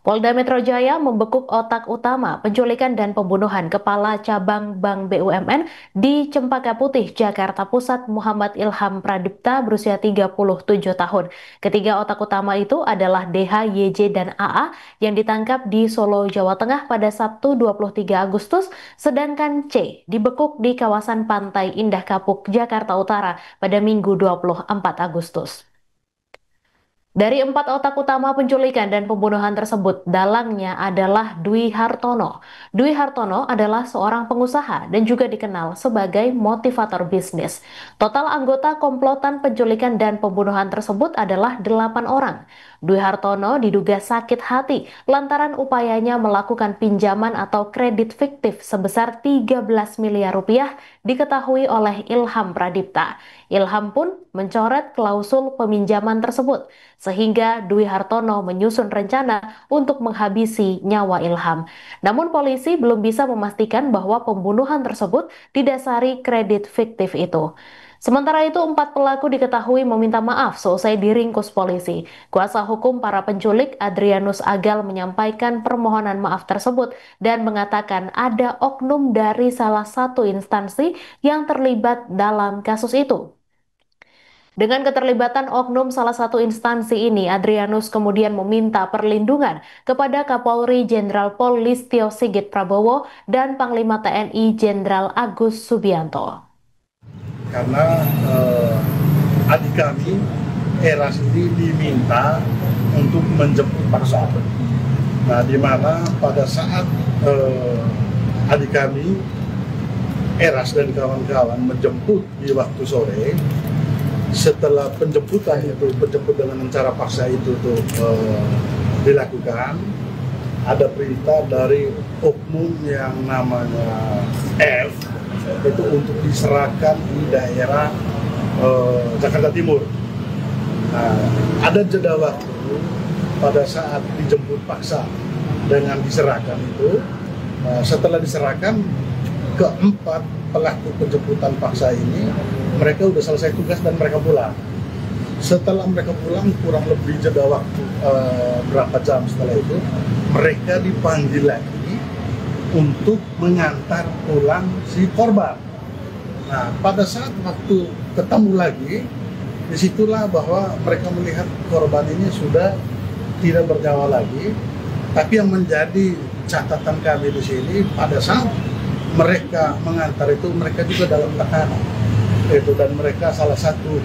Polda Metro Jaya membekuk otak utama penculikan dan pembunuhan Kepala Cabang Bank BUMN di Cempaka Putih, Jakarta Pusat, Muhammad Ilham Pradipta berusia 37 tahun. Ketiga otak utama itu adalah DH, YJ, dan AA yang ditangkap di Solo, Jawa Tengah pada Sabtu 23 Agustus, sedangkan C dibekuk di kawasan Pantai Indah Kapuk, Jakarta Utara pada Minggu 24 Agustus. Dari empat otak utama penculikan dan pembunuhan tersebut, dalangnya adalah Dwi Hartono. Dwi Hartono adalah seorang pengusaha dan juga dikenal sebagai motivator bisnis. Total anggota komplotan penculikan dan pembunuhan tersebut adalah 8 orang. Dwi Hartono diduga sakit hati lantaran upayanya melakukan pinjaman atau kredit fiktif sebesar 13 miliar rupiah diketahui oleh Ilham Pradipta. Ilham pun mencoret klausul peminjaman tersebut, sehingga Dwi Hartono menyusun rencana untuk menghabisi nyawa Ilham. Namun polisi belum bisa memastikan bahwa pembunuhan tersebut didasari kredit fiktif itu. Sementara itu, 4 pelaku diketahui meminta maaf seusai diringkus polisi. Kuasa hukum para penculik Adrianus Agal menyampaikan permohonan maaf tersebut dan mengatakan ada oknum dari salah satu instansi yang terlibat dalam kasus itu. Dengan keterlibatan oknum salah satu instansi ini, Adrianus kemudian meminta perlindungan kepada Kapolri Jenderal Pol Listio Sigit Prabowo dan Panglima TNI Jenderal Agus Subianto. Karena adik kami, Eras ini diminta untuk menjemput paksa. Nah, di mana pada saat adik kami, Eras dan kawan-kawan menjemput di waktu sore, setelah penjemputan itu, penjemput dengan cara paksa itu dilakukan, ada perintah dari oknum yang namanya F itu untuk diserahkan di daerah Jakarta Timur. Nah, ada jeda waktu pada saat dijemput paksa dengan diserahkan itu. Setelah diserahkan, keempat pelaku penjemputan paksa ini mereka udah selesai tugas dan mereka pulang. Setelah mereka pulang, kurang lebih jeda waktu berapa jam setelah itu, mereka dipanggil lagi untuk mengantar pulang si korban. Nah, pada saat waktu ketemu lagi, disitulah bahwa mereka melihat korban ini sudah tidak bernyawa lagi. Tapi yang menjadi catatan kami di sini, pada saat mereka mengantar itu, mereka juga dalam tekanan itu, dan mereka salah satu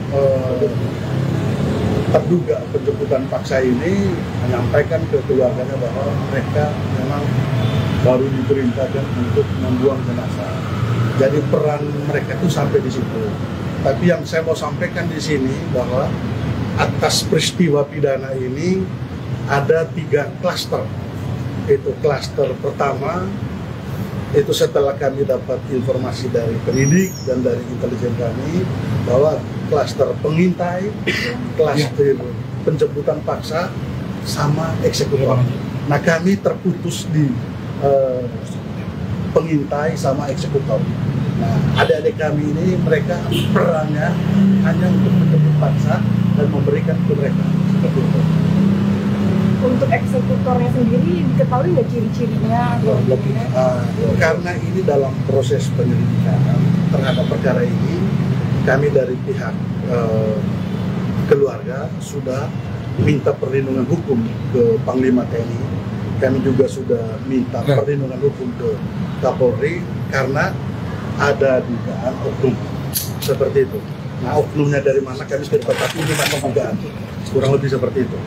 terduga penjemputan paksa ini menyampaikan ke keluarganya bahwa mereka memang baru diperintahkan untuk membuang jenazah. Jadi peran mereka itu sampai di situ. Tapi yang saya mau sampaikan di sini bahwa atas peristiwa pidana ini ada 3 klaster. Itu klaster pertama, itu setelah kami dapat informasi dari penyidik dan dari intelijen kami bahwa klaster pengintai, klaster penjemputan paksa, sama eksekutor. Nah, kami terputus di pengintai sama eksekutor. Nah, adik-adik kami ini mereka perannya hanya untuk menjemput paksa dan memberikan ke mereka seperti itu. Untuk eksekutornya sendiri diketahui nggak ciri-cirinya? Karena ini dalam proses penyelidikan terhadap perkara ini, kami dari pihak keluarga sudah minta perlindungan hukum ke Panglima TNI. Kami juga sudah minta perlindungan hukum ke Kapolri karena ada dugaan oknum seperti itu. Nah, oknumnya dari mana kami sudah tetapi ini memang dugaan, kurang lebih seperti itu.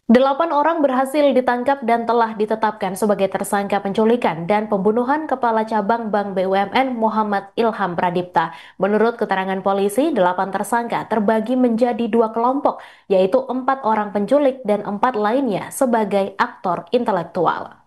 8 orang berhasil ditangkap dan telah ditetapkan sebagai tersangka penculikan dan pembunuhan Kepala Cabang Bank BUMN Muhammad Ilham Pradipta. Menurut keterangan polisi, 8 tersangka terbagi menjadi 2 kelompok, yaitu 4 orang penculik dan 4 lainnya sebagai aktor intelektual.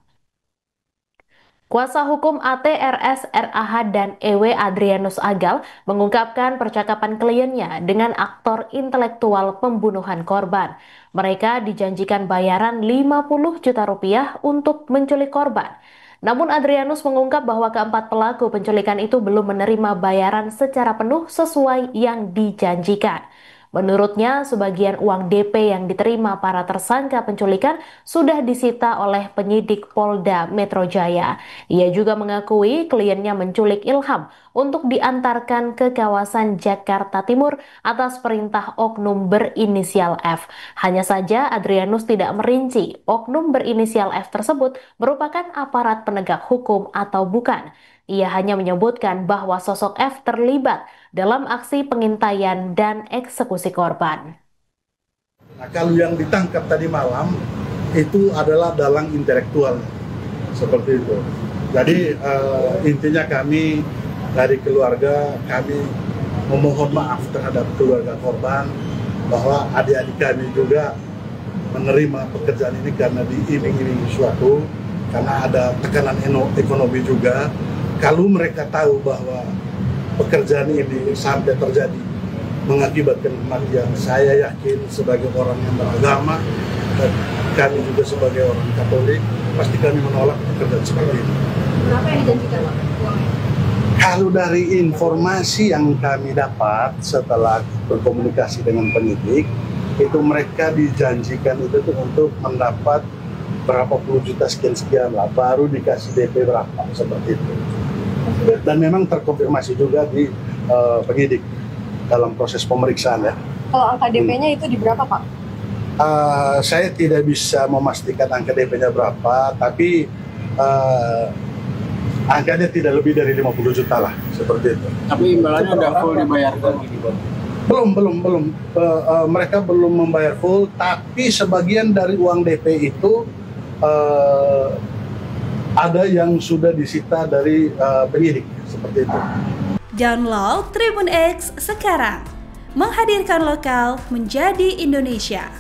Kuasa hukum ATRS RAH dan EW Adrianus Agal mengungkapkan percakapan kliennya dengan aktor intelektual pembunuhan korban. Mereka dijanjikan bayaran 50 juta rupiah untuk menculik korban. Namun Adrianus mengungkap bahwa keempat pelaku penculikan itu belum menerima bayaran secara penuh sesuai yang dijanjikan. Menurutnya, sebagian uang DP yang diterima para tersangka penculikan sudah disita oleh penyidik Polda Metro Jaya. Ia juga mengakui kliennya menculik Ilham untuk diantarkan ke kawasan Jakarta Timur atas perintah oknum berinisial F. Hanya saja Adrianus tidak merinci oknum berinisial F tersebut merupakan aparat penegak hukum atau bukan. Ia hanya menyebutkan bahwa sosok F terlibat dalam aksi pengintaian dan eksekusi korban. Nah, kalau yang ditangkap tadi malam itu adalah dalang intelektual, seperti itu. Jadi intinya kami dari keluarga, kami memohon maaf terhadap keluarga korban bahwa adik-adik kami juga menerima pekerjaan ini karena diiming-imingi suatu, karena ada tekanan ekonomi juga. Kalau mereka tahu bahwa pekerjaan ini sampai terjadi mengakibatkan kematian, saya yakin sebagai orang yang beragama dan kami juga sebagai orang Katolik, pasti kami menolak pekerjaan seperti ini. Berapa yang dijanjikan Pak uangnya? Kalau dari informasi yang kami dapat setelah berkomunikasi dengan penyidik, itu mereka dijanjikan itu tuh untuk mendapat berapa puluh juta sekian-sekian lah, baru dikasih DP berapa, seperti itu. Dan memang terkonfirmasi juga di penyidik dalam proses pemeriksaan ya. Kalau angka DP-nya itu di berapa Pak? Saya tidak bisa memastikan angka DP-nya berapa, tapi angkanya tidak lebih dari 50 juta lah, seperti itu. Tapi imbalannya udah full dibayarkan? Belum. Mereka belum membayar full, tapi sebagian dari uang DP itu ada yang sudah disita dari penyidik, seperti itu. Download Tribun X sekarang, menghadirkan lokal menjadi Indonesia.